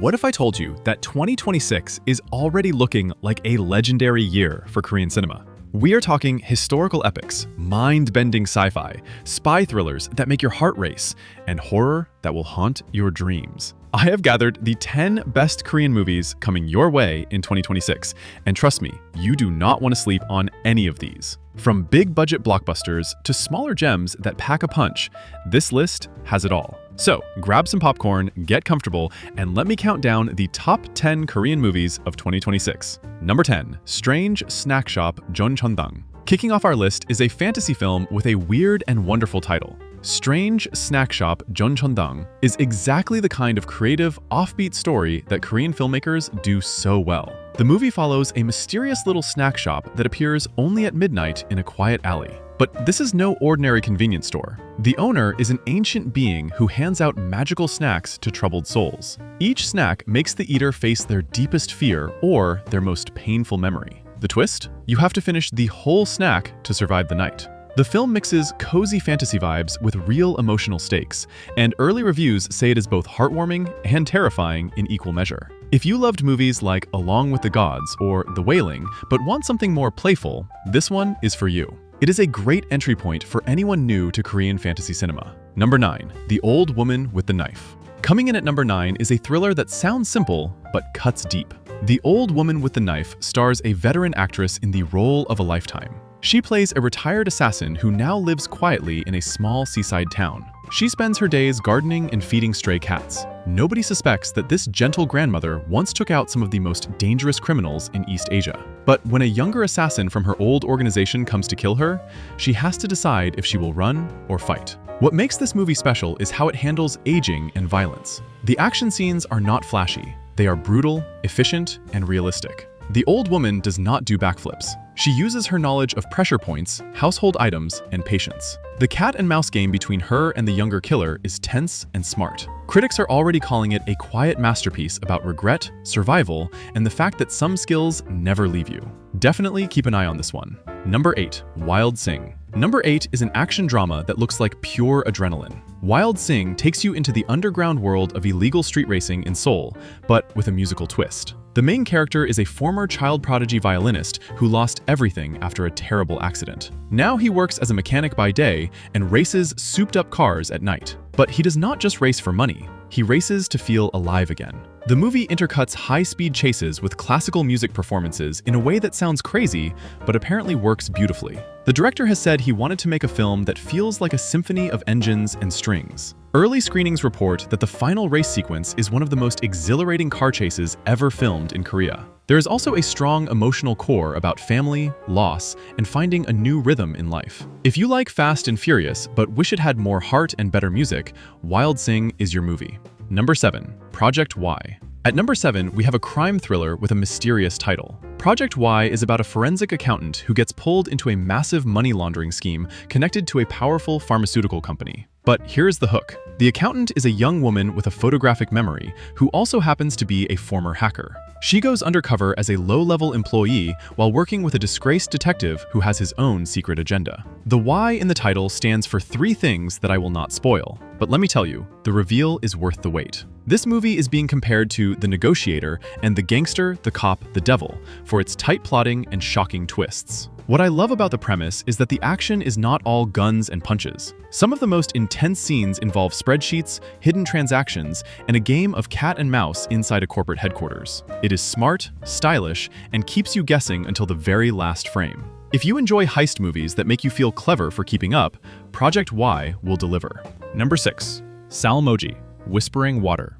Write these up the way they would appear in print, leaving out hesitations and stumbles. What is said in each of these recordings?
What if I told you that 2026 is already looking like a legendary year for Korean cinema? We are talking historical epics, mind-bending sci-fi, spy thrillers that make your heart race, and horror that will haunt your dreams. I have gathered the 10 best Korean movies coming your way in 2026, and trust me, you do not want to sleep on any of these. From big-budget blockbusters to smaller gems that pack a punch, this list has it all. So, grab some popcorn, get comfortable, and let me count down the top 10 Korean movies of 2026. Number 10. Strange Snack Shop Jeoncheondang. Kicking off our list is a fantasy film with a weird and wonderful title. Strange Snack Shop Jeoncheondang is exactly the kind of creative, offbeat story that Korean filmmakers do so well. The movie follows a mysterious little snack shop that appears only at midnight in a quiet alley. But this is no ordinary convenience store. The owner is an ancient being who hands out magical snacks to troubled souls. Each snack makes the eater face their deepest fear or their most painful memory. The twist? You have to finish the whole snack to survive the night. The film mixes cozy fantasy vibes with real emotional stakes, and early reviews say it is both heartwarming and terrifying in equal measure. If you loved movies like Along with the Gods or The Wailing, but want something more playful, this one is for you. It is a great entry point for anyone new to Korean fantasy cinema. Number 9. The Old Woman with the Knife. Coming in at number 9 is a thriller that sounds simple, but cuts deep. The Old Woman with the Knife stars a veteran actress in the role of a lifetime. She plays a retired assassin who now lives quietly in a small seaside town. She spends her days gardening and feeding stray cats. Nobody suspects that this gentle grandmother once took out some of the most dangerous criminals in East Asia. But when a younger assassin from her old organization comes to kill her, she has to decide if she will run or fight. What makes this movie special is how it handles aging and violence. The action scenes are not flashy. They are brutal, efficient, and realistic. The old woman does not do backflips. She uses her knowledge of pressure points, household items, and patience. The cat and mouse game between her and the younger killer is tense and smart. Critics are already calling it a quiet masterpiece about regret, survival, and the fact that some skills never leave you. Definitely keep an eye on this one. Number 8. Wild Sing. Number 8 is an action drama that looks like pure adrenaline. Wild Sing takes you into the underground world of illegal street racing in Seoul, but with a musical twist. The main character is a former child prodigy violinist who lost everything after a terrible accident. Now he works as a mechanic by day and races souped-up cars at night. But he does not just race for money. He races to feel alive again. The movie intercuts high-speed chases with classical music performances in a way that sounds crazy, but apparently works beautifully. The director has said he wanted to make a film that feels like a symphony of engines and strings. Early screenings report that the final race sequence is one of the most exhilarating car chases ever filmed in Korea. There is also a strong emotional core about family, loss, and finding a new rhythm in life. If you like Fast and Furious but wish it had more heart and better music, Wild Sing is your movie. Number 7. Project Y. At number 7, we have a crime thriller with a mysterious title. Project Y is about a forensic accountant who gets pulled into a massive money laundering scheme connected to a powerful pharmaceutical company. But here's the hook. The accountant is a young woman with a photographic memory who also happens to be a former hacker. She goes undercover as a low-level employee while working with a disgraced detective who has his own secret agenda. The Y in the title stands for 3 things that I will not spoil. But let me tell you, the reveal is worth the wait. This movie is being compared to The Negotiator and The Gangster, the Cop, the Devil for its tight plotting and shocking twists. What I love about the premise is that the action is not all guns and punches. Some of the most intense scenes involve spreadsheets, hidden transactions, and a game of cat and mouse inside a corporate headquarters. It is smart, stylish, and keeps you guessing until the very last frame. If you enjoy heist movies that make you feel clever for keeping up, Project Y will deliver. Number 6. Salmokji, Whispering Water.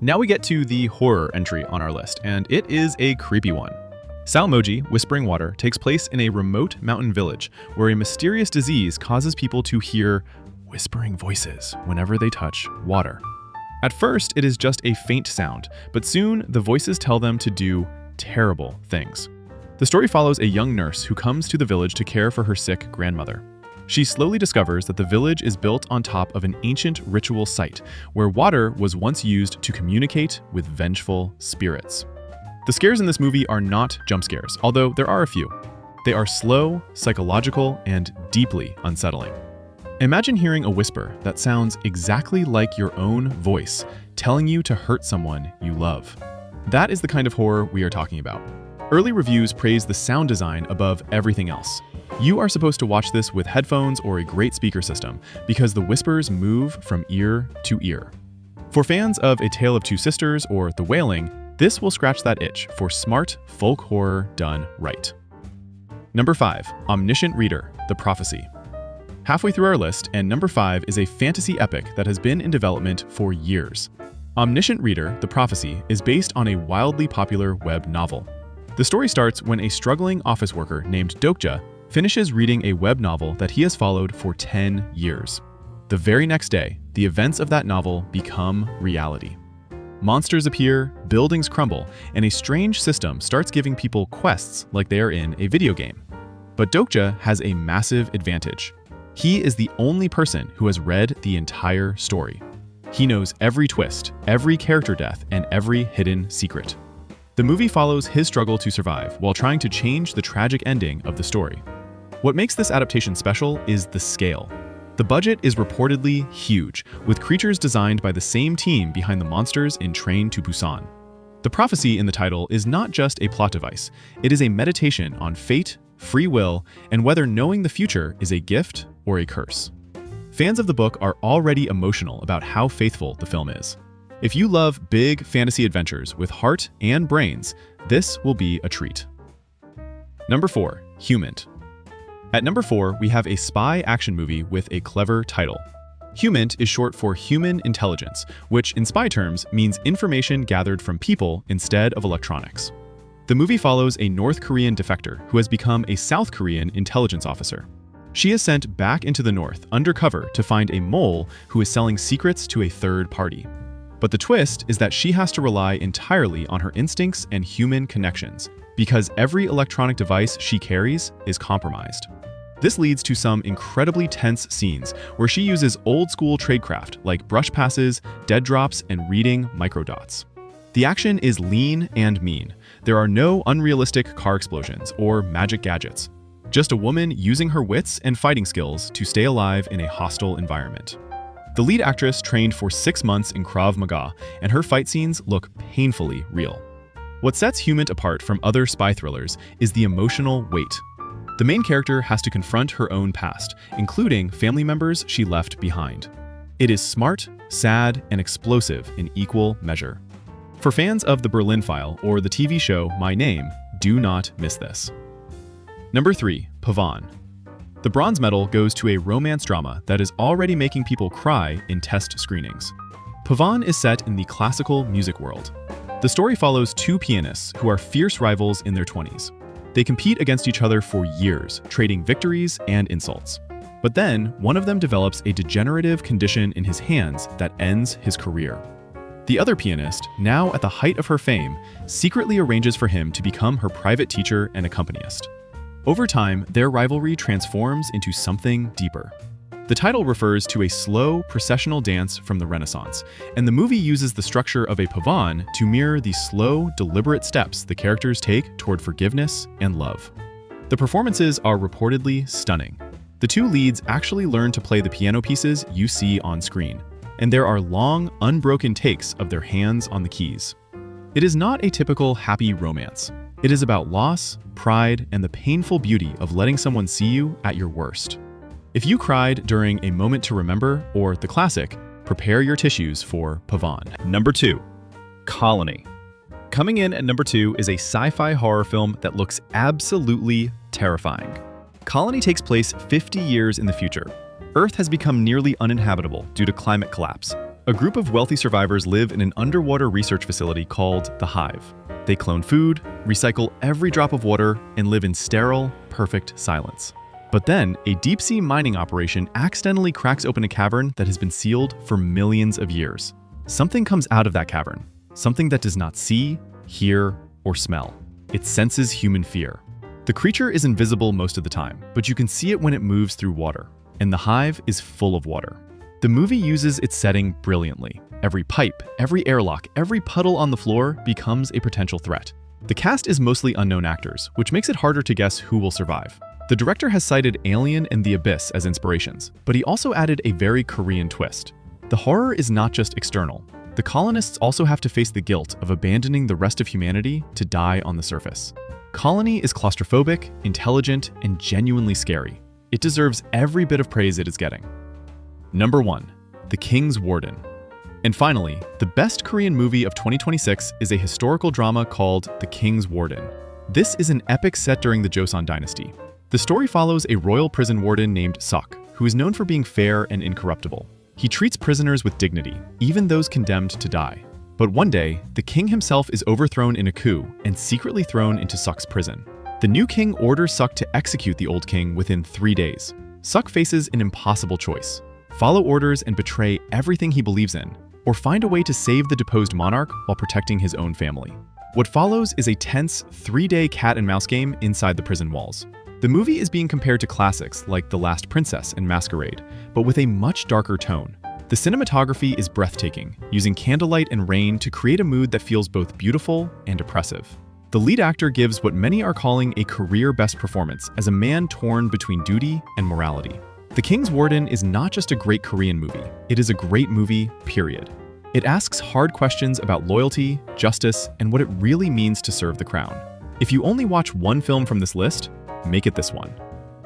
Now we get to the horror entry on our list, and it is a creepy one. Salmokji, Whispering Water, takes place in a remote mountain village where a mysterious disease causes people to hear whispering voices whenever they touch water. At first, it is just a faint sound, but soon the voices tell them to do terrible things. The story follows a young nurse who comes to the village to care for her sick grandmother. She slowly discovers that the village is built on top of an ancient ritual site where water was once used to communicate with vengeful spirits. The scares in this movie are not jump scares, although there are a few. They are slow, psychological, and deeply unsettling. Imagine hearing a whisper that sounds exactly like your own voice, telling you to hurt someone you love. That is the kind of horror we are talking about. Early reviews praise the sound design above everything else. You are supposed to watch this with headphones or a great speaker system because the whispers move from ear to ear. For fans of A Tale of Two Sisters or The Wailing, this will scratch that itch for smart folk horror done right. Number 5. Omniscient Reader, The Prophecy. Halfway through our list, and number 5 is a fantasy epic that has been in development for years. Omniscient Reader, The Prophecy is based on a wildly popular web novel. The story starts when a struggling office worker named Dokja finishes reading a web novel that he has followed for 10 years. The very next day, the events of that novel become reality. Monsters appear, buildings crumble, and a strange system starts giving people quests like they are in a video game. But Dokja has a massive advantage. He is the only person who has read the entire story. He knows every twist, every character death, and every hidden secret. The movie follows his struggle to survive while trying to change the tragic ending of the story. What makes this adaptation special is the scale. The budget is reportedly huge, with creatures designed by the same team behind the monsters in Train to Busan. The prophecy in the title is not just a plot device, it is a meditation on fate, free will, and whether knowing the future is a gift or a curse. Fans of the book are already emotional about how faithful the film is. If you love big fantasy adventures with heart and brains, this will be a treat. Number 4. Human. At number 4, we have a spy action movie with a clever title. Human is short for human intelligence, which in spy terms means information gathered from people instead of electronics. The movie follows a North Korean defector who has become a South Korean intelligence officer. She is sent back into the North undercover to find a mole who is selling secrets to a third party. But the twist is that she has to rely entirely on her instincts and human connections, because every electronic device she carries is compromised. This leads to some incredibly tense scenes where she uses old-school tradecraft like brush passes, dead drops, and reading microdots. The action is lean and mean. There are no unrealistic car explosions or magic gadgets. Just a woman using her wits and fighting skills to stay alive in a hostile environment. The lead actress trained for 6 months in Krav Maga, and her fight scenes look painfully real. What sets Human apart from other spy thrillers is the emotional weight. The main character has to confront her own past, including family members she left behind. It is smart, sad, and explosive in equal measure. For fans of The Berlin File or the TV show My Name, do not miss this. Number 3. Pavane. The bronze medal goes to a romance drama that is already making people cry in test screenings. Pavane is set in the classical music world. The story follows 2 pianists who are fierce rivals in their 20s. They compete against each other for years, trading victories and insults. But then, one of them develops a degenerative condition in his hands that ends his career. The other pianist, now at the height of her fame, secretly arranges for him to become her private teacher and accompanist. Over time, their rivalry transforms into something deeper. The title refers to a slow, processional dance from the Renaissance, and the movie uses the structure of a pavane to mirror the slow, deliberate steps the characters take toward forgiveness and love. The performances are reportedly stunning. The 2 leads actually learn to play the piano pieces you see on screen, and there are long, unbroken takes of their hands on the keys. It is not a typical happy romance. It is about loss, pride, and the painful beauty of letting someone see you at your worst. If you cried during A Moment to Remember or the classic, prepare your tissues for Pavane. Number 2. Colony. Coming in at number 2 is a sci-fi horror film that looks absolutely terrifying. Colony takes place 50 years in the future. Earth has become nearly uninhabitable due to climate collapse. A group of wealthy survivors live in an underwater research facility called the Hive. They clone food, recycle every drop of water, and live in sterile, perfect silence. But then, a deep-sea mining operation accidentally cracks open a cavern that has been sealed for millions of years. Something comes out of that cavern, something that does not see, hear, or smell. It senses human fear. The creature is invisible most of the time, but you can see it when it moves through water, and the Hive is full of water. The movie uses its setting brilliantly. Every pipe, every airlock, every puddle on the floor becomes a potential threat. The cast is mostly unknown actors, which makes it harder to guess who will survive. The director has cited Alien and The Abyss as inspirations, but he also added a very Korean twist. The horror is not just external. The colonists also have to face the guilt of abandoning the rest of humanity to die on the surface. Colony is claustrophobic, intelligent, and genuinely scary. It deserves every bit of praise it is getting. Number 1. The King's Warden. And finally, the best Korean movie of 2026 is a historical drama called The King's Warden. This is an epic set during the Joseon dynasty. The story follows a royal prison warden named Suk, who is known for being fair and incorruptible. He treats prisoners with dignity, even those condemned to die. But one day, the king himself is overthrown in a coup and secretly thrown into Suk's prison. The new king orders Suk to execute the old king within 3 days. Suk faces an impossible choice: follow orders and betray everything he believes in, or find a way to save the deposed monarch while protecting his own family. What follows is a tense 3-day cat and mouse game inside the prison walls. The movie is being compared to classics like The Last Princess and Masquerade, but with a much darker tone. The cinematography is breathtaking, using candlelight and rain to create a mood that feels both beautiful and oppressive. The lead actor gives what many are calling a career best performance as a man torn between duty and morality. The King's Warden is not just a great Korean movie, it is a great movie, period. It asks hard questions about loyalty, justice, and what it really means to serve the crown. If you only watch one film from this list, make it this one.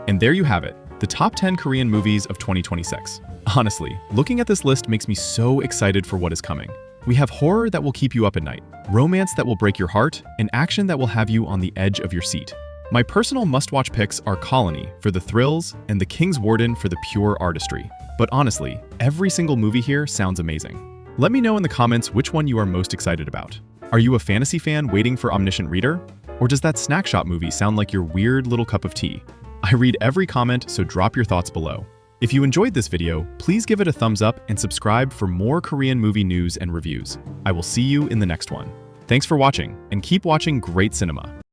And there you have it, the top 10 Korean movies of 2026. Honestly, looking at this list makes me so excited for what is coming. We have horror that will keep you up at night, romance that will break your heart, and action that will have you on the edge of your seat. My personal must-watch picks are Colony for the thrills and The King's Warden for the pure artistry. But honestly, every single movie here sounds amazing. Let me know in the comments which one you are most excited about. Are you a fantasy fan waiting for Omniscient Reader? Or does that snack shop movie sound like your weird little cup of tea? I read every comment, so drop your thoughts below. If you enjoyed this video, please give it a thumbs up and subscribe for more Korean movie news and reviews. I will see you in the next one. Thanks for watching, and keep watching great cinema.